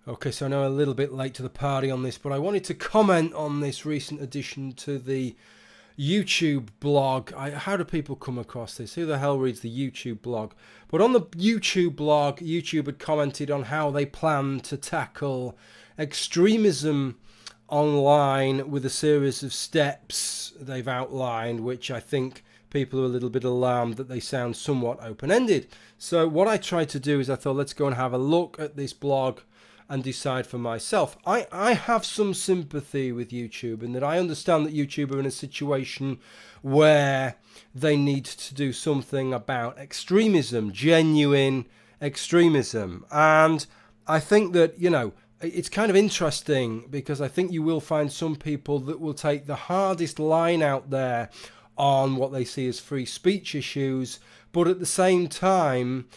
Okay, so I know I'm a little bit late to the party on this, but I wanted to comment on this recent addition to the YouTube blog. How do people come across this? Who the hell reads the YouTube blog? But on the YouTube blog, YouTube had commented on how they plan to tackle extremism online with a series of steps they've outlined, which I think people are a little bit alarmed that they sound somewhat open-ended. So what I tried to do is I thought, let's go and have a look at this blog and decide for myself. I have some sympathy with YouTube in that I understand that YouTube are in a situation where they need to do something about extremism, genuine extremism. And I think that, you know, it's kind of interesting because I think you will find some people that will take the hardest line out there on what they see as free speech issues, but at the same time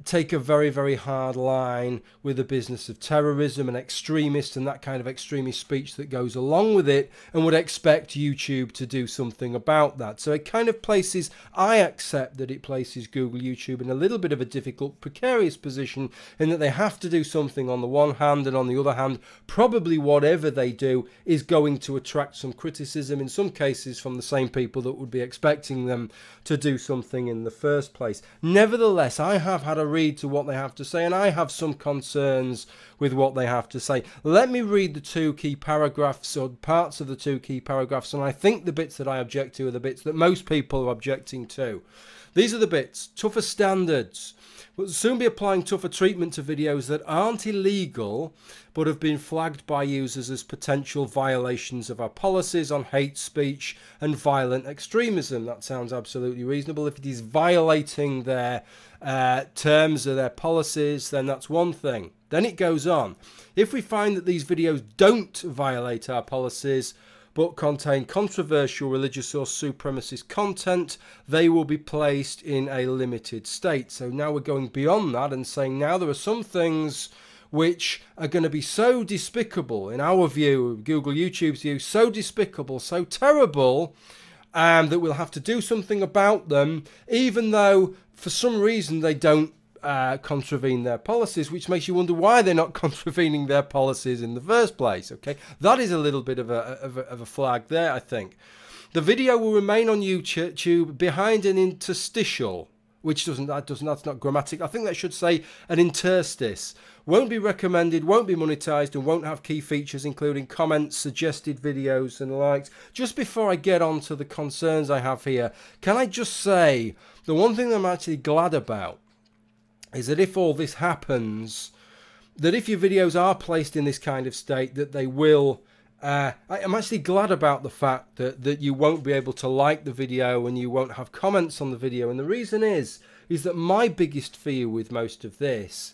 take a very, very hard line with the business of terrorism and extremists and that kind of extremist speech that goes along with it, and would expect YouTube to do something about that. So it kind of places, I accept that it places Google, YouTube in a little bit of a difficult, precarious position in that they have to do something on the one hand, and on the other hand, probably whatever they do is going to attract some criticism, in some cases from the same people that would be expecting them to do something in the first place. Nevertheless, I have had a read to what they have to say, and I have some concerns with what they have to say. Let me read the two key paragraphs, or parts of the two key paragraphs, and I think the bits that I object to are the bits that most people are objecting to. These are the bits. Tougher standards. We'll soon be applying tougher treatment to videos that aren't illegal but have been flagged by users as potential violations of our policies on hate speech and violent extremism. That sounds absolutely reasonable. If it is violating their terms of their policies, then that's one thing. Then it goes on. If we find that these videos don't violate our policies but contain controversial religious or supremacist content, they will be placed in a limited state. So now we're going beyond that and saying now there are some things which are going to be so despicable, in our view, Google, YouTube's view, so despicable, so terrible, that we'll have to do something about them, even though for some reason they don't contravene their policies, which makes you wonder why they're not contravening their policies in the first place. Okay, that is a little bit of a flag there, I think. The video will remain on YouTube behind an interstitial, which that's not grammatic. I think that should say an interstice. Won't be recommended, won't be monetized, and won't have key features including comments, suggested videos and likes. Just before I get on to the concerns I have here, can I just say the one thing that I'm actually glad about is that if all this happens, that if your videos are placed in this kind of state, that they will... I'm actually glad about the fact that you won't be able to like the video and you won't have comments on the video. And the reason is that my biggest fear with most of this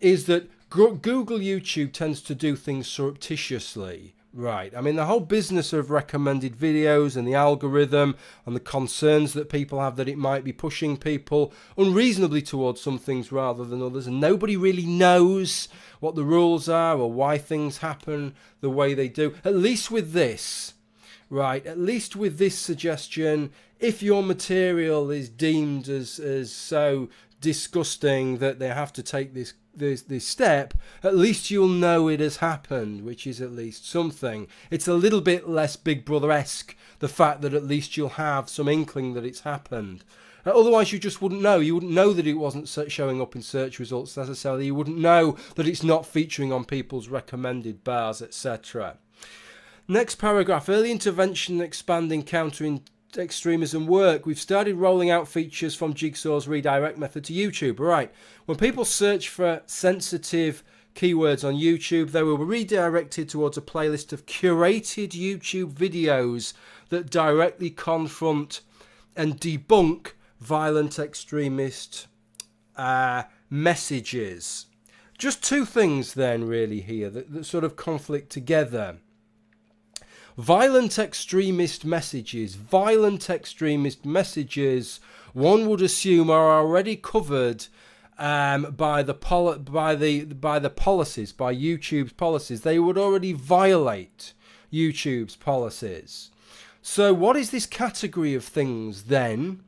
is that Google YouTube tends to do things surreptitiously. Right, I mean, the whole business of recommended videos and the algorithm and the concerns that people have that it might be pushing people unreasonably towards some things rather than others, and nobody really knows what the rules are or why things happen the way they do. At least with this, right, at least with this suggestion, if your material is deemed as so disgusting that they have to take this step, at least you'll know it has happened, which is at least something. It's a little bit less Big Brother-esque, the fact that at least you'll have some inkling that it's happened. Otherwise you just wouldn't know. You wouldn't know that it wasn't showing up in search results necessarily. You wouldn't know that it's not featuring on people's recommended bars, etc. Next paragraph. Early intervention and expanding countering extremism work. We've started rolling out features from Jigsaw's redirect method to YouTube. Right, when people search for sensitive keywords on YouTube, they will be redirected towards a playlist of curated YouTube videos that directly confront and debunk violent extremist messages. Just two things then really here that sort of conflict together. Violent extremist messages. Violent extremist messages, one would assume, are already covered by the policies, by YouTube's policies. They would already violate YouTube's policies. So what is this category of things then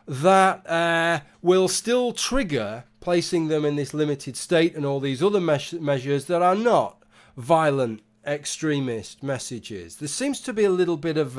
that will still trigger placing them in this limited state and all these other measures that are not violent extremist messages. There seems to be a little bit of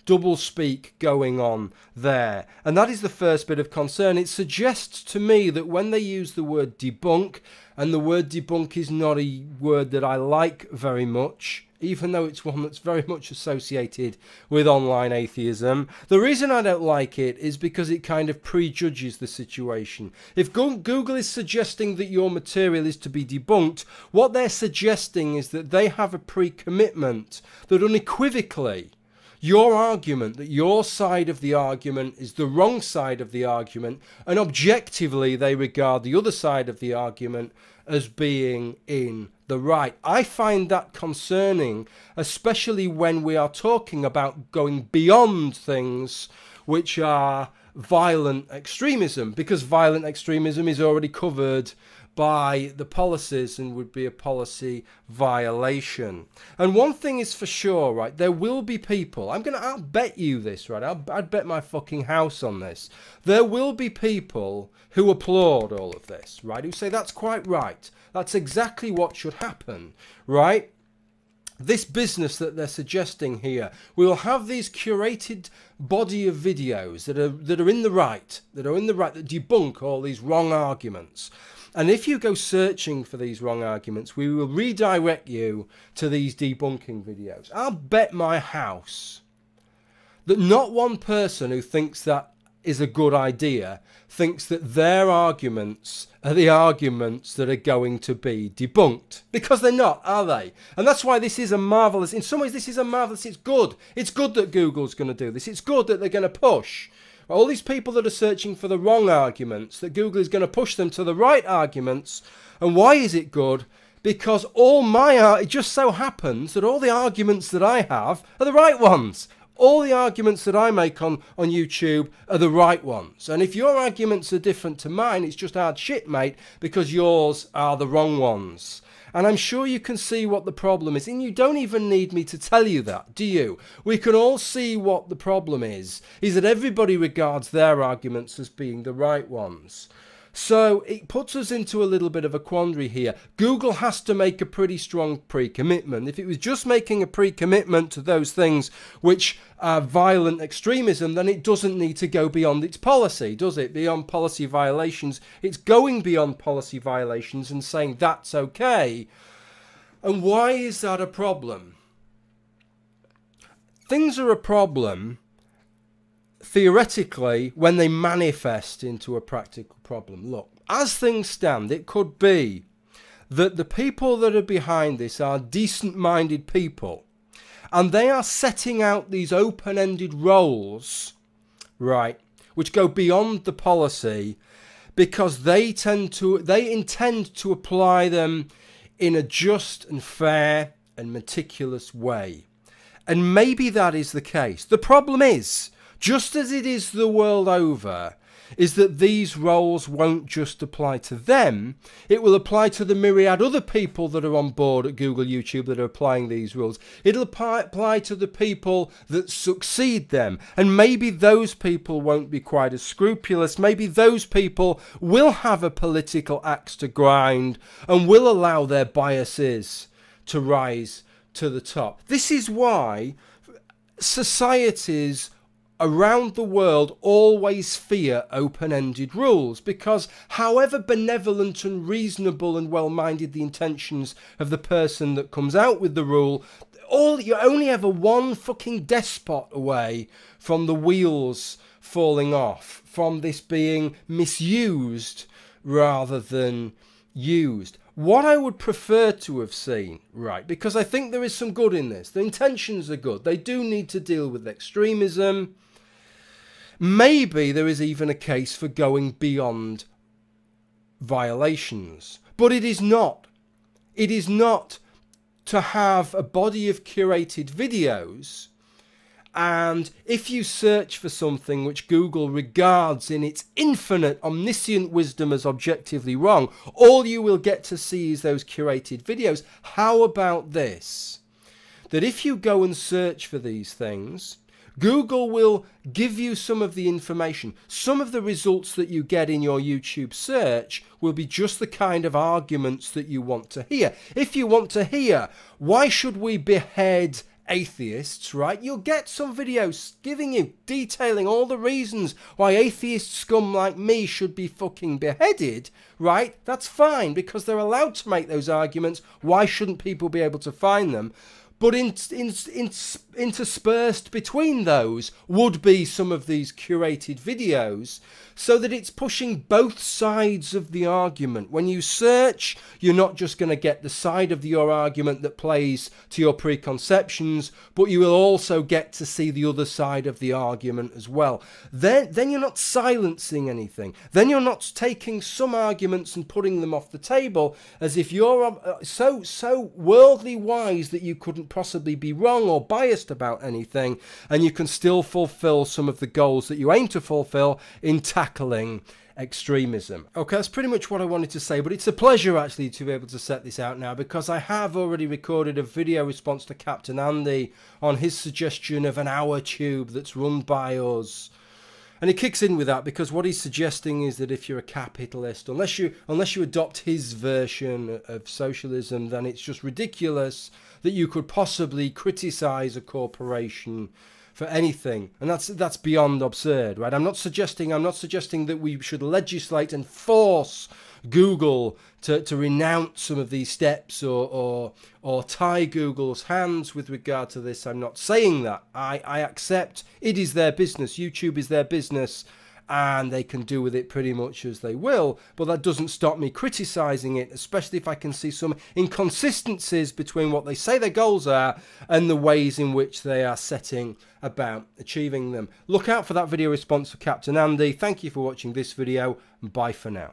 double speak going on there, and that is the first bit of concern. It suggests to me that when they use the word debunk, and the word debunk is not a word that I like very much, even though it's one that's very much associated with online atheism. The reason I don't like it is because it kind of prejudges the situation. If Google is suggesting that your material is to be debunked, what they're suggesting is that they have a pre-commitment that unequivocally your argument, that your side of the argument is the wrong side of the argument, and objectively they regard the other side of the argument as being in the right. I find that concerning, especially when we are talking about going beyond things which are violent extremism, because violent extremism is already covered by the policies and would be a policy violation. And one thing is for sure, right, there will be people, I'll bet you this, right, I'd bet my fucking house on this, there will be people who applaud all of this, right, who say that's quite right, that's exactly what should happen, right? This business that they're suggesting here, we will have these curated body of videos that are in the right, that debunk all these wrong arguments. And if you go searching for these wrong arguments, we will redirect you to these debunking videos. I'll bet my house that not one person who thinks that is a good idea thinks that their arguments are the arguments that are going to be debunked. Because they're not, are they? And that's why this is a marvellous, in some ways this is a marvellous, it's good. It's good that Google's going to do this. It's good that they're going to push all these people that are searching for the wrong arguments, that Google is going to push them to the right arguments. And why is it good? Because it just so happens that all the arguments that I have are the right ones. All the arguments that I make on YouTube are the right ones. And if your arguments are different to mine, it's just hard shit, mate, because yours are the wrong ones. And I'm sure you can see what the problem is. And you don't even need me to tell you that, do you? We can all see what the problem is that everybody regards their arguments as being the right ones. So it puts us into a little bit of a quandary here. Google has to make a pretty strong pre-commitment. If it was just making a pre-commitment to those things which are violent extremism, then it doesn't need to go beyond its policy, does it? Beyond policy violations. It's going beyond policy violations and saying that's okay. And why is that a problem? Things are a problem theoretically when they manifest into a practical problem. Look, as things stand, it could be that the people that are behind this are decent-minded people, and they are setting out these open-ended roles, right, which go beyond the policy because they intend to apply them in a just and fair and meticulous way. And maybe that is the case. The problem is, just as it is the world over, is that these roles won't just apply to them. It will apply to the myriad other people that are on board at Google, YouTube that are applying these rules. It'll apply to the people that succeed them. And maybe those people won't be quite as scrupulous. Maybe those people will have a political axe to grind and will allow their biases to rise to the top. This is why societies around the world always fear open-ended rules, because however benevolent and reasonable and well-minded the intentions of the person that comes out with the rule, you're only ever one fucking despot away from the wheels falling off, from this being misused rather than used. What I would prefer to have seen, right, because I think there is some good in this. The intentions are good. They do need to deal with extremism. Maybe there is even a case for going beyond violations. But it is not. It is not to have a body of curated videos, and if you search for something which Google regards in its infinite omniscient wisdom as objectively wrong, all you will get to see is those curated videos. How about this? That if you go and search for these things, Google will give you some of the information. Some of the results that you get in your YouTube search will be just the kind of arguments that you want to hear. If you want to hear, why should we behead atheists, right? You'll get some videos detailing all the reasons why atheist scum like me should be fucking beheaded, right? That's fine, because they're allowed to make those arguments. Why shouldn't people be able to find them? But interspersed between those would be some of these curated videos, so that it's pushing both sides of the argument. When you search, you're not just going to get the side of your argument that plays to your preconceptions, but you will also get to see the other side of the argument as well. Then you're not silencing anything. Then you're not taking some arguments and putting them off the table as if you're so worldly wise that you couldn't possibly be wrong or biased about anything, and you can still fulfill some of the goals that you aim to fulfill in tackling extremism. Okay, that's pretty much what I wanted to say, but it's a pleasure actually to be able to set this out now, because I have already recorded a video response to Captain Andy on his suggestion of an hour tube that's run by us. And he kicks in with that because what he's suggesting is that if you're a capitalist, unless you adopt his version of socialism, then it's just ridiculous that you could possibly criticize a corporation for anything, and that's beyond absurd, right? I'm not suggesting that we should legislate and force Google to renounce some of these steps or tie Google's hands with regard to this. I'm not saying that. I accept it is their business. YouTube is their business, and they can do with it pretty much as they will, but that doesn't stop me criticizing it, especially if I can see some inconsistencies between what they say their goals are and the ways in which they are setting about achieving them. Look out for that video response for Captain Andy. Thank you for watching this video, and bye for now.